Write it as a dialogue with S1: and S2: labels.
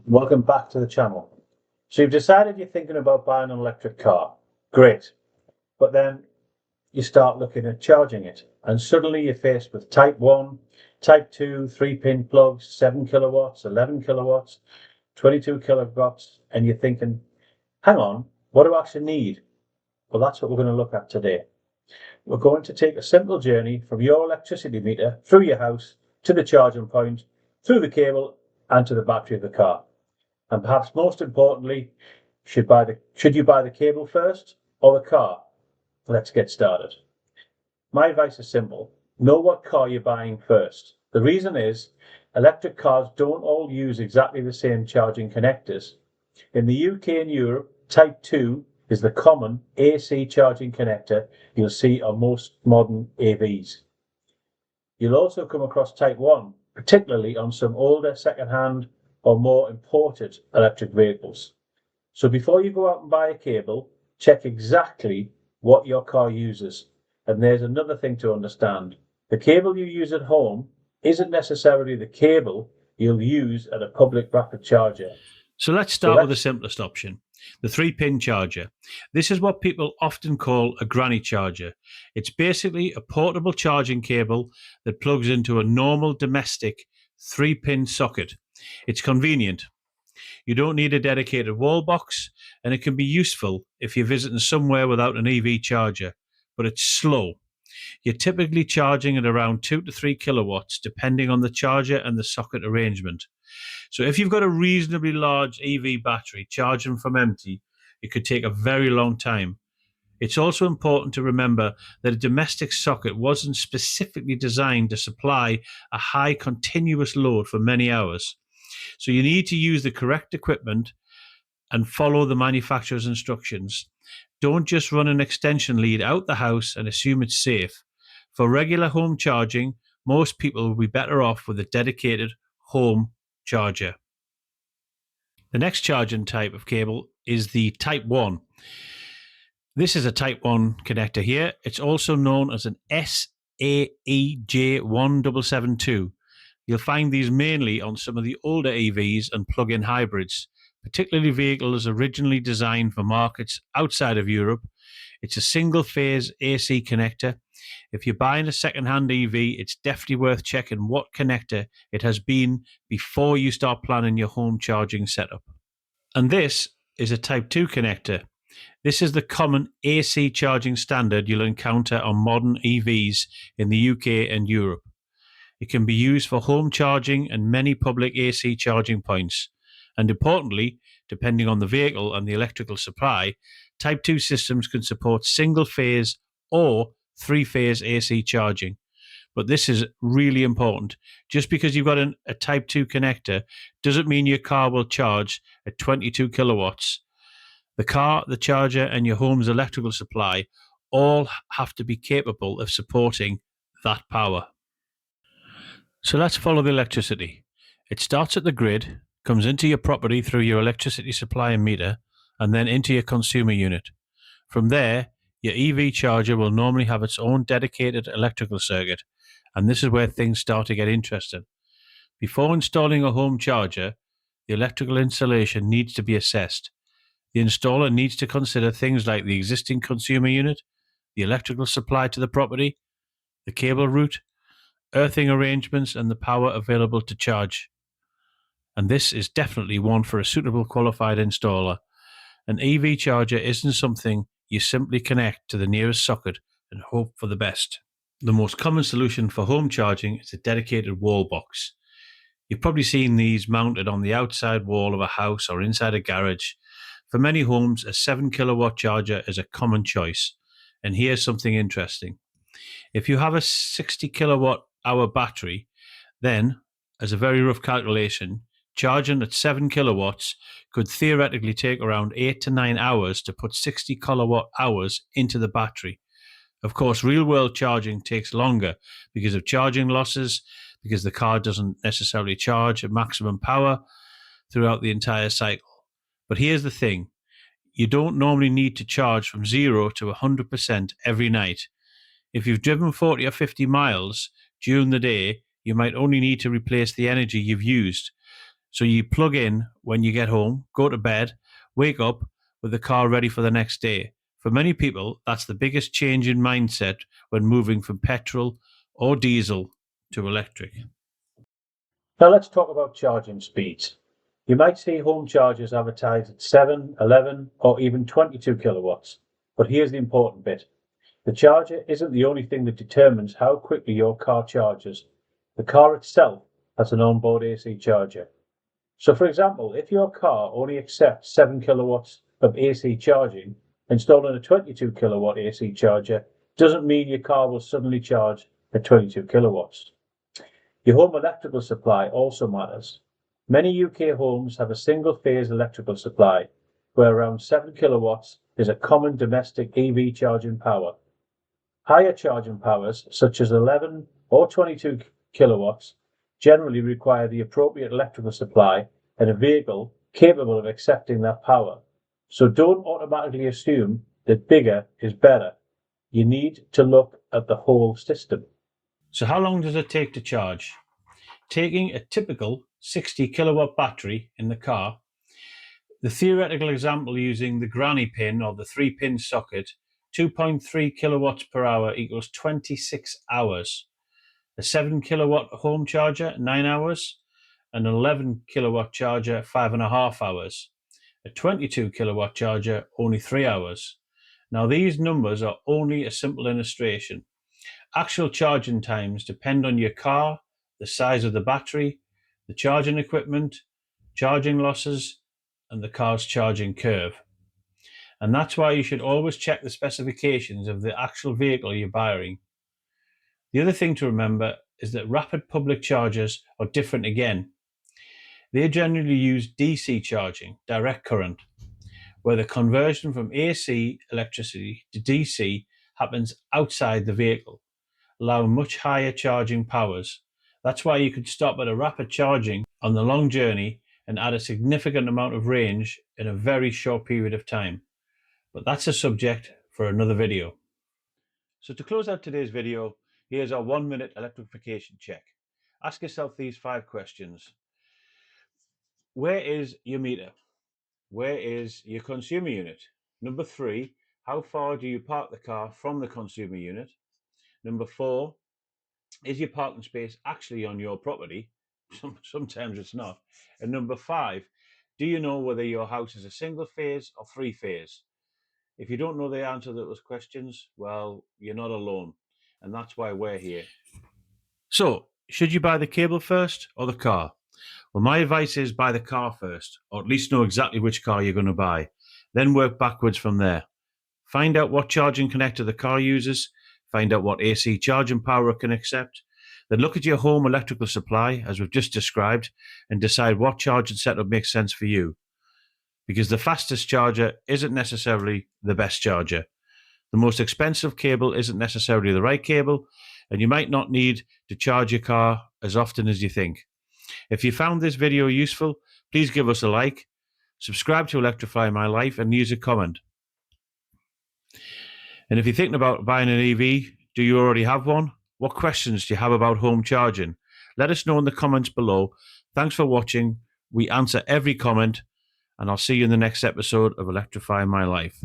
S1: Welcome back to the channel. So you've decided you're thinking about buying an electric car. Great. But then you start looking at charging it, and suddenly you're faced with type 1, type 2, 3-pin plugs, 7 kilowatts, 11 kilowatts, 22 kilowatts, and you're thinking, hang on, what do I actually need? Well, that's what we're going to look at today. We're going to take a simple journey from your electricity meter through your house to the charging point, through the cable, and to the battery of the car. And perhaps most importantly, should you buy the cable first or the car? Let's get started. My advice is simple. Know what car you're buying first. The reason is electric cars don't all use exactly the same charging connectors. In the UK and Europe, Type 2 is the common AC charging connector you'll see on most modern AVs. You'll also come across Type 1, particularly on some older second-hand or more imported electric vehicles. So before you go out and buy a cable, check exactly what your car uses. And there's another thing to understand. The cable you use at home isn't necessarily the cable you'll use at a public rapid charger.
S2: So let's start with the simplest option, the 3-pin charger. This is what people often call a granny charger. It's basically a portable charging cable that plugs into a normal domestic 3-pin socket. It's convenient. You don't need a dedicated wall box, and it can be useful if you're visiting somewhere without an EV charger, but it's slow. You're typically charging at around 2 to 3 kilowatts, depending on the charger and the socket arrangement. So if you've got a reasonably large EV battery, charging from empty, it could take a very long time. It's also important to remember that a domestic socket wasn't specifically designed to supply a high continuous load for many hours. So you need to use the correct equipment and follow the manufacturer's instructions. Don't just run an extension lead out the house and assume it's safe. For regular home charging, most people will be better off with a dedicated home charger. The next charging type of cable is the Type 1. This is a Type 1 connector here. It's also known as an SAEJ1772. You'll find these mainly on some of the older EVs and plug-in hybrids, particularly vehicles originally designed for markets outside of Europe. It's a single-phase AC connector. If you're buying a second-hand EV, it's definitely worth checking what connector it has been before you start planning your home charging setup. And this is a Type 2 connector. This is the common AC charging standard you'll encounter on modern EVs in the UK and Europe. It can be used for home charging and many public AC charging points. And importantly, depending on the vehicle and the electrical supply, Type 2 systems can support single-phase or 3-phase AC charging. But this is really important. Just because you've got a Type 2 connector doesn't mean your car will charge at 22 kilowatts. The car, the charger, and your home's electrical supply all have to be capable of supporting that power. So let's follow the electricity. It starts at the grid, comes into your property through your electricity supply and meter, and then into your consumer unit. From there, your EV charger will normally have its own dedicated electrical circuit, and this is where things start to get interesting. Before installing a home charger, the electrical installation needs to be assessed. The installer needs to consider things like the existing consumer unit, the electrical supply to the property, the cable route, earthing arrangements, and the power available to charge. And this is definitely one for a suitable qualified installer. An EV charger isn't something you simply connect to the nearest socket and hope for the best. The most common solution for home charging is a dedicated wall box. You've probably seen these mounted on the outside wall of a house or inside a garage. For many homes, a 7 kilowatt charger is a common choice. And here's something interesting. If you have a 60 kilowatt hour battery, then, as a very rough calculation, charging at 7 kilowatts could theoretically take around 8 to 9 hours to put 60 kilowatt hours into the battery. Of course, real-world charging takes longer because of charging losses, because the car doesn't necessarily charge at maximum power throughout the entire cycle. But here's the thing. You don't normally need to charge from 0 to 100% every night. If you've driven 40 or 50 miles during the day, you might only need to replace the energy you've used. So you plug in when you get home, go to bed, wake up with the car ready for the next day. For many people, that's the biggest change in mindset when moving from petrol or diesel to electric.
S1: Now let's talk about charging speeds. You might see home chargers advertised at 7, 11, or even 22 kilowatts. But here's the important bit. The charger isn't the only thing that determines how quickly your car charges. The car itself has an onboard AC charger. So for example, if your car only accepts 7 kilowatts of AC charging, installing a 22 kilowatt AC charger doesn't mean your car will suddenly charge at 22 kilowatts. Your home electrical supply also matters. Many UK homes have a single-phase electrical supply, where around 7 kilowatts is a common domestic EV charging power. Higher charging powers, such as 11 or 22 kilowatts, generally require the appropriate electrical supply and a vehicle capable of accepting that power. So don't automatically assume that bigger is better. You need to look at the whole system.
S2: So how long does it take to charge? Taking a typical 60 kilowatt battery in the car, the theoretical example using the granny pin or the 3-pin socket, 2.3 kilowatts per hour equals 26 hours. A 7 kilowatt home charger, 9 hours. An 11 kilowatt charger, 5.5 hours. A 22 kilowatt charger, only 3 hours. Now these numbers are only a simple illustration. Actual charging times depend on your car, the size of the battery, the charging equipment, charging losses, and the car's charging curve. And that's why you should always check the specifications of the actual vehicle you're buying. The other thing to remember is that rapid public chargers are different again. They generally use DC charging, direct current, where the conversion from AC electricity to DC happens outside the vehicle, allowing much higher charging powers. That's why you could stop at a rapid charging on the long journey and add a significant amount of range in a very short period of time. But that's a subject for another video. So to close out today's video, here's our 1-minute electrification check. Ask yourself these 5 questions. Where is your meter? Where is your consumer unit? Number 3, how far do you park the car from the consumer unit? Number 4, is your parking space actually on your property? Sometimes it's not. And number 5, do you know whether your house is a single phase or 3-phase? If you don't know the answer to those questions, well, you're not alone. And that's why we're here. So, should you buy the cable first or the car? Well, my advice is buy the car first, or at least know exactly which car you're going to buy. Then work backwards from there. Find out what charging connector the car uses. Find out what AC charging power it can accept. Then look at your home electrical supply, as we've just described, and decide what charging setup makes sense for you. Because the fastest charger isn't necessarily the best charger. The most expensive cable isn't necessarily the right cable, and you might not need to charge your car as often as you think. If you found this video useful, please give us a like, subscribe to Electrify My Life, and leave a comment. And if you're thinking about buying an EV, do you already have one? What questions do you have about home charging? Let us know in the comments below. Thanks for watching. We answer every comment, and I'll see you in the next episode of Electrify My Life.